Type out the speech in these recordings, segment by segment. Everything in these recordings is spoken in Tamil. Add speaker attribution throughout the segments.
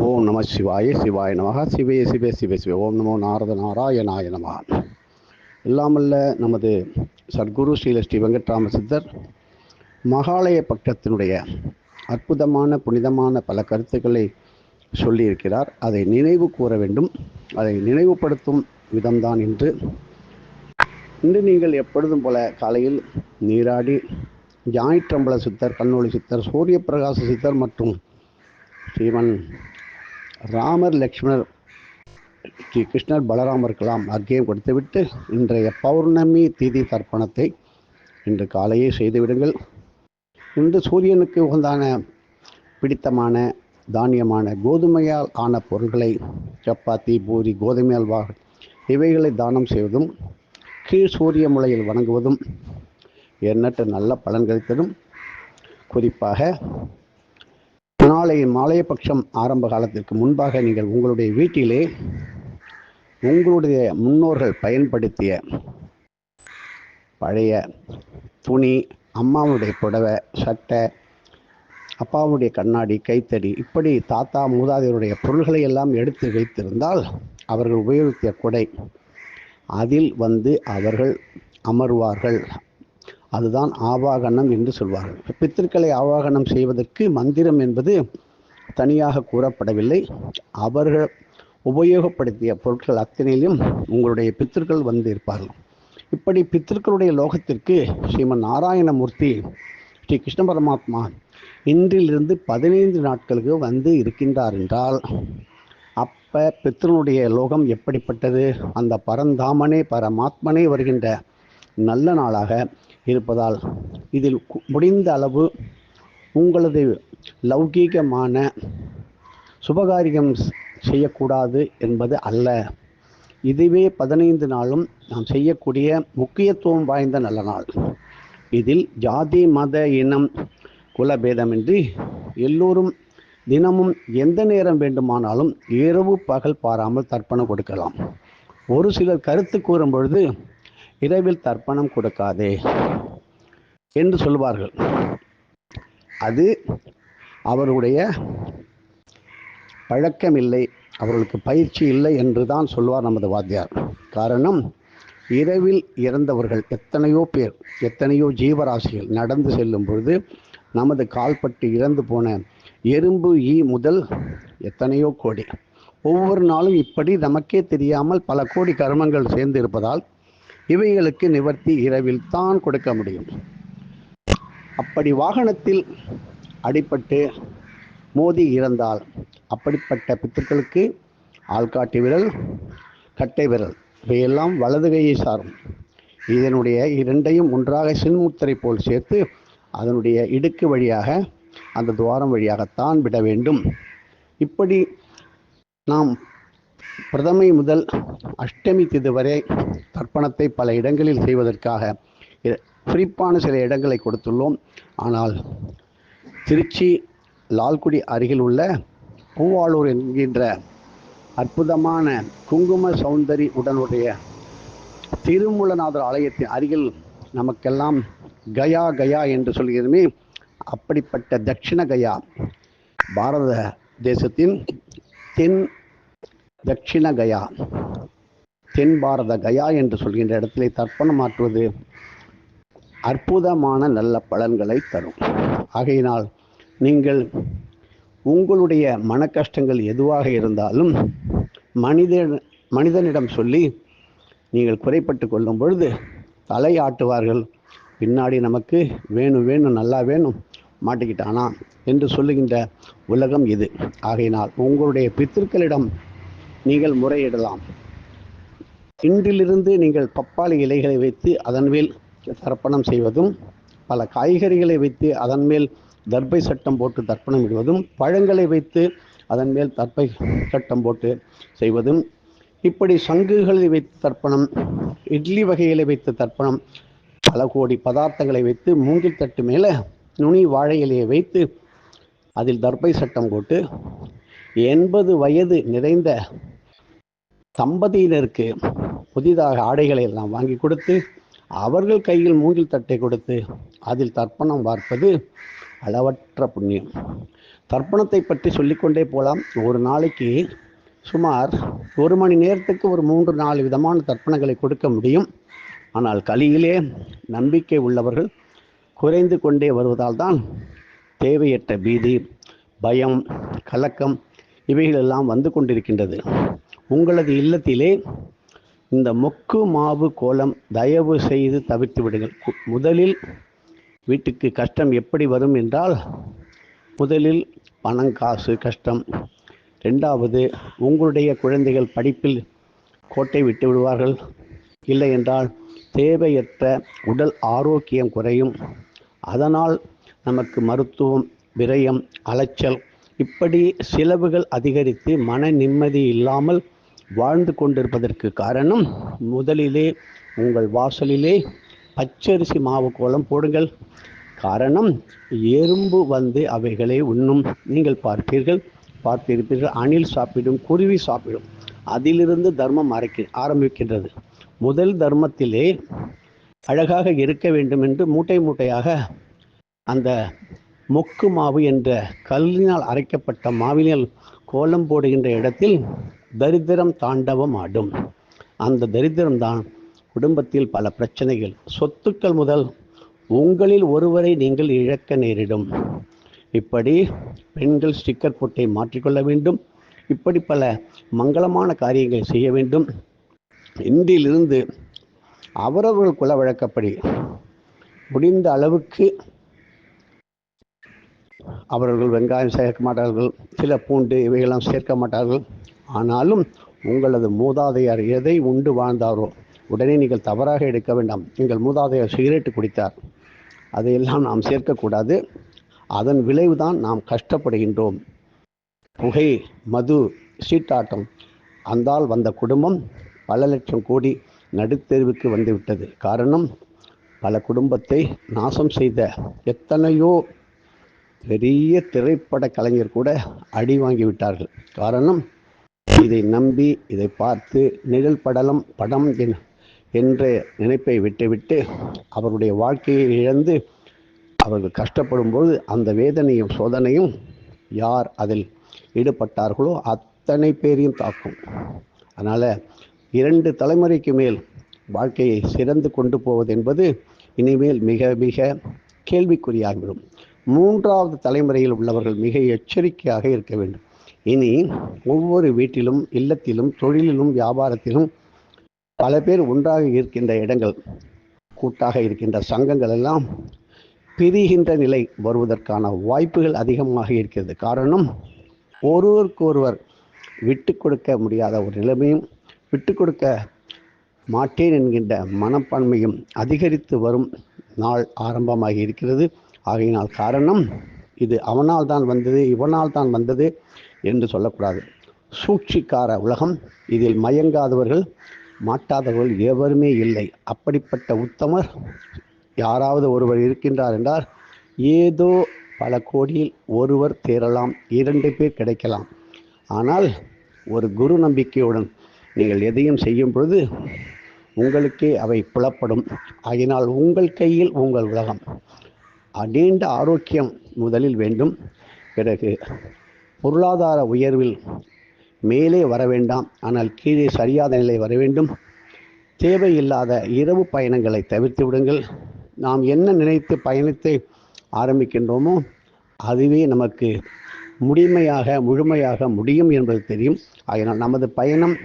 Speaker 1: ஓம் நம சிவாய சிவாய நமக சிவே சிவே சிவே சிவே. ஓம் நமோ நாரத நாராயணாய நமக. எல்லாமல்ல நமது சத்குரு ஸ்ரீ வெங்கட்ராம சித்தர் மகாலய பட்டத்தினுடைய அற்புதமான புனிதமான பல கருத்துக்களை சொல்லியிருக்கிறார். அதை நினைவு கூற வேண்டும். அதை நினைவுபடுத்தும் விதம்தான் இன்று நீங்கள் எப்பொழுதும் போல காலையில் நீராடி ஞாயிற்றம்பல சித்தர், கண்ணொளி சித்தர், சூரிய பிரகாச சித்தர் மற்றும் ஸ்ரீமன் ராமர், லக்ஷ்மணர், ஸ்ரீ கிருஷ்ணர், பலராமருக்கெல்லாம் அர்க்கியம் கொடுத்துவிட்டு இன்றைய பௌர்ணமி திதி தர்ப்பணத்தை இன்று காலையே செய்துவிடுங்கள். இன்று சூரியனுக்கு உகந்தான பிடித்தமான தானியமான கோதுமையால் ஆன பொருட்களை சப்பாத்தி, பூரி, கோதுமை அல்வா இவைகளை தானம் செய்வதும் கீழ் சூரிய முளையில் வணங்குவதும் எண்ணற்ற நல்ல பலன்களை தரும். குறிப்பாக நாளை மாலையபட்சம் ஆரம்ப காலத்திற்கு முன்பாக நீங்கள் உங்களுடைய வீட்டிலே உங்களுடைய முன்னோர்கள் பயன்படுத்திய பழைய துணி, அம்மாவுடைய புடவை, சட்டை, அப்பாவுடைய கண்ணாடி, கைத்தடி, இப்படி தாத்தா மூதாதையருடைய பொருள்களை எல்லாம் எடுத்து வைத்திருந்தால் அவர்கள் உபயோகித்த கொடை அதில் அவர்கள் அமர்வார்கள். அதுதான் ஆவாகனம் என்று சொல்வார்கள். பித்திருக்களை ஆவாகனம் செய்வதற்கு மந்திரம் என்பது தனியாக கூறப்படவில்லை. அவர்கள் உபயோகப்படுத்திய பொருட்கள் அத்தனையிலும் உங்களுடைய பித்திருக்கள் இருப்பார்கள். இப்படி பித்திருக்களுடைய லோகத்திற்கு ஸ்ரீமன் நாராயணமூர்த்தி ஸ்ரீ கிருஷ்ண பரமாத்மா இன்றிலிருந்து 15 நாட்களுக்கு இருக்கின்றார் என்றால் அப்போ பித்ருனுடைய லோகம் எப்படிப்பட்டது? அந்த பரந்தாமனே பரமாத்மனே வருகின்ற நல்ல நாளாக இருப்பதால் இதில் முடிந்த அளவு உங்களது லௌகீகமான சுபகாரியம் செய்யக்கூடாது என்பது அல்ல. இதுவே 15 நாளும் நாம் செய்யக்கூடிய முக்கியத்துவம் வாய்ந்த நல்ல நாள். இதில் ஜாதி, மத, இனம், குலபேதமின்றி எல்லோரும் தினமும் எந்த நேரம் வேண்டுமானாலும் இரவு பகல் பாராமல் தர்ப்பணம் கொடுக்கலாம். ஒரு சிலர் கருத்து கூறும் பொழுது இரவில் தர்ப்பணம் கொடுக்காதே என்று சொல்வார்கள். அது அவருடைய பழக்கமில்லை, அவர்களுக்கு பயிற்சி இல்லை என்று தான் சொல்வார் நமது வாத்தியார். காரணம், இரவில் இறந்தவர்கள் எத்தனையோ பேர், எத்தனையோ ஜீவராசிகள் நடந்து செல்லும் பொழுது நமது கால்பட்டு இறந்து போன எறும்பு, ஈ முதல் எத்தனையோ கோடி, ஒவ்வொரு நாளும் இப்படி நமக்கே தெரியாமல் பல கோடி கர்மங்கள் சேர்ந்து இருப்பதால் இவைகளுக்கு நிவர்த்தி இரவில் தான் கொடுக்க முடியும். அப்படி வாகனத்தில் அடிபட்டு மோதி இறந்தால் அப்படிப்பட்ட பித்துக்களுக்கு ஆள்காட்டி விரல், கட்டை விரல் இவையெல்லாம் வலது கையை சாரும். இதனுடைய இரண்டையும் ஒன்றாக சின்முத்திரை போல் சேர்த்து அதனுடைய இடுக்கு வழியாக, அந்த துவாரம் வழியாகத்தான் விட வேண்டும். இப்படி நாம் பிரதமை முதல் அஷ்டமி திதி வரை தர்ப்பணத்தை பல இடங்களில் செய்வதற்காக குறிப்பான சில இடங்களை கொடுத்துள்ளோம். ஆனால் திருச்சி லால்குடி அருகில் உள்ள பூவாளூர் என்கின்ற அற்புதமான குங்கும சௌந்தரி உடனுடைய திருமூலநாதர் ஆலயத்தின் அருகில் நமக்கெல்லாம் கயா கயா என்று சொல்கிறதுமே, அப்படிப்பட்ட தட்சிண கயா, பாரத தேசத்தின் தட்சிண கயா, தென் பாரத கயா என்று சொல்கின்ற இடத்திலே தர்ப்பணம் மாற்றுவது அற்புதமான நல்ல பலன்களை தரும். ஆகையினால் நீங்கள் உங்களுடைய மன கஷ்டங்கள் எதுவாக இருந்தாலும் மனிதனிடம் சொல்லி நீங்கள் குறைப்பட்டு கொள்ளும் பொழுது தலை ஆட்டுவார்கள். பின்னாடி நமக்கு வேணும் நல்லா வேணும், மாட்டிக்கிட்டானா என்று சொல்லுகின்ற உலகம் இது. ஆகையினால் உங்களுடைய பித்திருக்களிடம் நீங்கள் முறையிடலாம். இன்றிலிருந்து நீங்கள் பப்பாளி இலைகளை வைத்து அதன் மேல் தர்ப்பணம் செய்வதும், பல காய்கறிகளை வைத்து அதன் மேல் தர்பை சட்டம் போட்டு தர்ப்பணம் இடுவதும், பழங்களை வைத்து அதன் மேல் தர்பை சட்டம் போட்டு செய்வதும், இப்படி சங்குகளை வைத்து தர்ப்பணம், இட்லி வகைகளை வைத்து தர்ப்பணம், பல கோடி பதார்த்தங்களை வைத்து மூங்கில் தட்டு மேலே நுனி வாழை இலையை வைத்து அதில் தர்பை சட்டம் போட்டு 80 வயது நிறைந்த தம்பதியினருக்கு புதிதாக ஆடைகளை எல்லாம் வாங்கி கொடுத்து அவர்கள் கையில் மூங்கில் தட்டை கொடுத்து அதில் தர்ப்பணம் பார்ப்பது அளவற்ற புண்ணியம். தர்ப்பணத்தை பற்றி சொல்லிக்கொண்டே போகலாம். ஒரு நாளைக்கு சுமார் 1 மணி நேரத்துக்கு ஒரு 3-4 விதமான தர்ப்பணங்களை கொடுக்க முடியும். ஆனால் கலியிலே நம்பிக்கை உள்ளவர்கள் குறைந்து கொண்டே வருவதால் தான் தேவையற்ற பீதி, பயம், கலக்கம் இவைகளெல்லாம் வந்து கொண்டிருக்கின்றது. உங்களது இல்லத்திலே இந்த மொக்கு மாவு கோலம் தயவு செய்து தவிர்த்து விடுங்கள். முதலில் வீட்டுக்கு கஷ்டம் எப்படி வரும் என்றால், முதலில் பணம் காசு கஷ்டம். 2வது, உங்களுடைய குழந்தைகள் படிப்பில் கோட்டை விட்டு விடுவார்கள். இல்லை என்றால் தேவையற்ற உடல் ஆரோக்கியம் குறையும். அதனால் நமக்கு மருத்துவம், விரயம், அலைச்சல் இப்படி செலவுகள் அதிகரித்து மன நிம்மதி இல்லாமல் வாழ்ந்து கொண்டிருப்பதற்கு காரணம், முதலிலே உங்கள் வாசலிலே பச்சரிசி மாவு கோலம் போடுங்கள். காரணம், எறும்பு வந்து அவைகளை உண்ணும். நீங்கள் பார்த்திருப்பீர்கள், அணில் சாப்பிடும், குருவி சாப்பிடும். அதிலிருந்து தர்மம் ஆரம்பிக்கின்றது. முதல் தர்மத்திலே அழகாக இருக்க வேண்டும் என்று மூட்டை மூட்டையாக அந்த மொக்கு மாவு என்ற கல்லினால் அரைக்கப்பட்ட மாவினால் கோலம் போடுகின்ற இடத்தில் தரித்திரம் தாண்டவம் ஆடும். அந்த தரித்திரம்தான் குடும்பத்தில் பல பிரச்சனைகள், சொத்துக்கள் முதல் உங்களில் ஒருவரை நீங்கள் இழக்க நேரிடும். இப்படி பெண்கள் ஸ்டிக்கர் போட்டை மாற்றிக்கொள்ள வேண்டும். இப்படி பல மங்களமான காரியங்களை செய்ய வேண்டும். இன்றிலிருந்து அவரவர்கள் குல வழக்கப்படி முடிந்த அளவுக்கு அவர்கள் வெங்காயம் சேர்க்க மாட்டார்கள், சில பூண்டு இவையெல்லாம் சேர்க்க மாட்டார்கள். ஆனாலும் உங்களது மூதாதையார் எதை உண்டு வாழ்ந்தாரோ உடனே நீங்கள் தவறாக எடுக்க வேண்டாம். எங்கள் மூதாதையார் சிகரெட்டு குடித்தார், அதையெல்லாம் நாம் சேர்க்கக்கூடாது. அதன் விளைவுதான் நாம் கஷ்டப்படுகின்றோம். புகை, மது, சீட்டாட்டம் அந்தால் வந்த குடும்பம் பல லட்சம் கோடி நடுத்தெருவுக்கு வந்துவிட்டது. காரணம், பல குடும்பத்தை நாசம் செய்த எத்தனையோ பெரிய திரைப்பட கலைஞர் கூட அடி வாங்கிவிட்டார்கள். காரணம், இதை நம்பி, இதை பார்த்து நிழல் படம் என்ற நினைப்பை விட்டுவிட்டு அவருடைய வாழ்க்கையை இழந்து அவர்கள் கஷ்டப்படும் போது அந்த வேதனையும் சோதனையும் யார் அதில் ஈடுபட்டார்களோ அத்தனை பேரையும் தாக்கும். அதனால் 2 தலைமுறைக்கு மேல் வாழ்க்கையை சிறந்து கொண்டு போவது என்பது இனிமேல் மிக மிக கேள்விக்குறியாகிவிடும். 3வது தலைமுறையில் உள்ளவர்கள் மிக எச்சரிக்கையாக இருக்க வேண்டும். இனி ஒவ்வொரு வீட்டிலும், இல்லத்திலும், தொழிலிலும், வியாபாரத்திலும் பல பேர் ஒன்றாக இருக்கின்ற இடங்கள், கூட்டாக இருக்கின்ற சங்கங்கள் எல்லாம் பிரிகின்ற நிலை வருவதற்கான வாய்ப்புகள் அதிகமாக இருக்கிறது. காரணம், ஒருவருக்கு ஒருவர் விட்டு கொடுக்க முடியாத ஒரு நிலைமையும், விட்டு கொடுக்க மாட்டேன் என்கின்ற மனப்பான்மையும் அதிகரித்து வரும் நாள் ஆரம்பமாகி இருக்கிறது. ஆகையினால் காரணம், இது அவனால் தான் வந்தது, இவனால் தான் வந்தது என்று சொல்லக்கூடாது. சூழ்ச்சிக்கார உலகம். இதில் மயங்காதவர்கள், மாட்டாதவர்கள் எவருமே இல்லை. அப்படிப்பட்ட உத்தமர் யாராவது ஒருவர் இருக்கின்றார் என்றால், ஏதோ பல கோடியில் ஒருவர் தேரலாம், 2 பேர் கிடைக்கலாம். ஆனால் ஒரு குரு நம்பிக்கையுடன் நீங்கள் எதையும் செய்யும் பொழுது உங்களுக்கே அவை புலப்படும். ஆகினால் உங்கள் கையில் உங்கள் உலகம். நீண்ட ஆரோக்கியம் முதலில் வேண்டும். பிறகு பொருளாதார உயர்வில் மேலே வர வேண்டாம், ஆனால் கீழே சரியாத நிலை வர வேண்டும். தேவையில்லாத இரவு பயணங்களை தவிர்த்து விடுங்கள். நாம் என்ன நினைத்து பயணத்தை ஆரம்பிக்கின்றோமோ அதுவே நமக்கு முழுமையாக முடியும் என்பது தெரியும். ஆகையினால் நமது பயணம்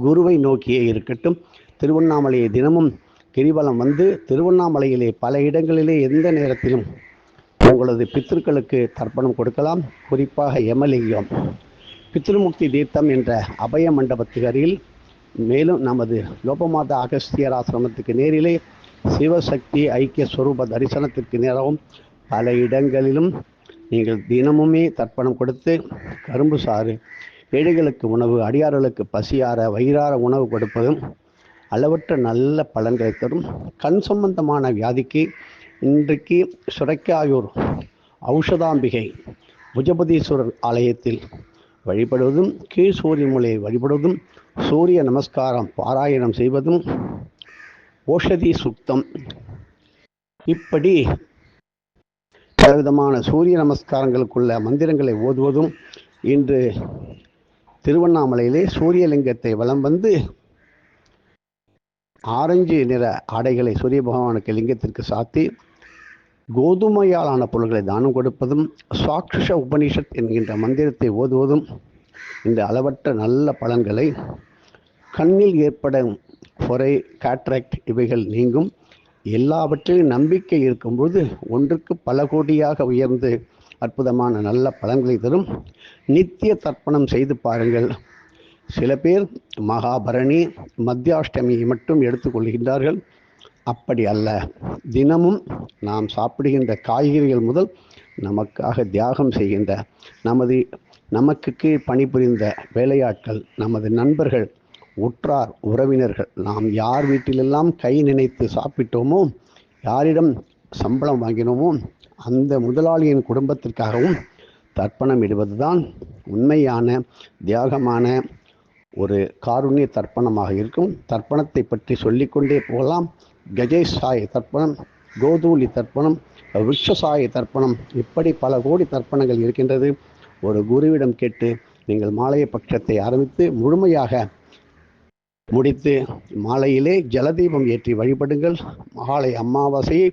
Speaker 1: குருவை நோக்கியே இருக்கட்டும். திருவண்ணாமலையை தினமும் கிரிவலம் வந்து திருவண்ணாமலையிலே பல இடங்களிலே எந்த நேரத்திலும் உங்களது பித்திருக்களுக்கு தர்ப்பணம் கொடுக்கலாம். குறிப்பாக யமலிங்கம், பித்ருமுக்தி தீர்த்தம் என்ற அபய மண்டபத்துக்கு அருகில், மேலும் நமது லோபமாதா அகஸ்தியர் ஆசிரமத்துக்கு நேரிலே சிவசக்தி ஐக்கிய ஸ்வரூப தரிசனத்திற்கு நேரவும் பல இடங்களிலும் நீங்கள் தினமுமே தர்ப்பணம் கொடுத்து கரும்பு சாறு, ஏழைகளுக்கு உணவு, அடியார்களுக்கு பசியார வயிறார உணவு கொடுப்பதும் அளவற்ற நல்ல பலன்களை தரும். கண் சம்பந்தமான வியாதிக்கு இன்றைக்கு சுரைக்காயூர் ஔஷதாம்பிகை புஜபதீஸ்வரர் ஆலயத்தில் வழிபடுவதும், கீழ் சூரியமலையை வழிபடுவதும், சூரிய நமஸ்காரம் பாராயணம் செய்வதும், ஓஷதி சுத்தம், இப்படி பலவிதமான சூரிய நமஸ்காரங்களுக்குள்ள மந்திரங்களை ஓதுவதும் இன்று திருவண்ணாமலையிலே சூரியலிங்கத்தை வலம் வந்து ஆரஞ்சு நிற ஆடைகளை சூரிய பகவானுக்கு லிங்கத்திற்கு சாத்தி கோதுமையாலான பொருள்களை தானம் கொடுப்பதும் சாக்ஷ உபனிஷத் என்கின்ற மந்திரத்தை ஓதுவதும் இந்த அளவற்ற நல்ல பலன்களை கண்ணில் ஏற்படும் பொறை கேட்ராக்ட் இவைகள் நீங்கும். எல்லாவற்றிலும் நம்பிக்கை இருக்கும்போது ஒன்றுக்கு பல கோடியாக உயர்ந்து அற்புதமான நல்ல பலன்களை தரும். நித்திய தர்ப்பணம் செய்து பாருங்கள். சில பேர் மகாபரணி மத்தியாஷ்டமியை மட்டும் எடுத்துக்கொள்கின்றார்கள். அப்படி அல்ல, தினமும் நாம் சாப்பிடுகின்ற காய்கறிகள் முதல் நமக்காக தியாகம் செய்கின்ற நமக்கு கீழ் பணிபுரிந்த வேலையாட்கள், நமது நண்பர்கள், உற்றார் உறவினர்கள், நாம் யார் வீட்டிலெல்லாம் கை நினைத்து சாப்பிட்டோமோ, யாரிடம் சம்பளம் வாங்கினோமோ அந்த முதலாளியின் குடும்பத்திற்காகவும் தர்ப்பணம் இடுவதுதான் உண்மையான தியாகமான ஒரு காருண்ய தர்ப்பணமாக இருக்கும். தர்ப்பணத்தை பற்றி சொல்லிக்கொண்டே போகலாம். கஜேசாய தர்ப்பணம், கோதூலி தர்ப்பணம், விருட்சசாய தர்ப்பணம், இப்படி பல கோடி தர்ப்பணங்கள் இருக்கின்றது. ஒரு குருவிடம் கேட்டு நீங்கள் மாலைய பட்சத்தை ஆரம்பித்து முழுமையாக முடித்து மாலையிலே ஜலதீபம் ஏற்றி வழிபடுங்கள். மாலை அமாவாசையை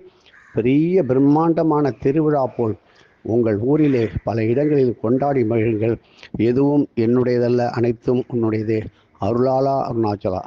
Speaker 1: பெரிய பிரம்மாண்டமான திருவிழா போல் உங்கள் ஊரிலே பல இடங்களில் கொண்டாடி மகிழுங்கள். எதுவும் என்னுடையதல்ல, அனைத்தும் உன்னுடையதே. அருளாலா அருணாச்சலா.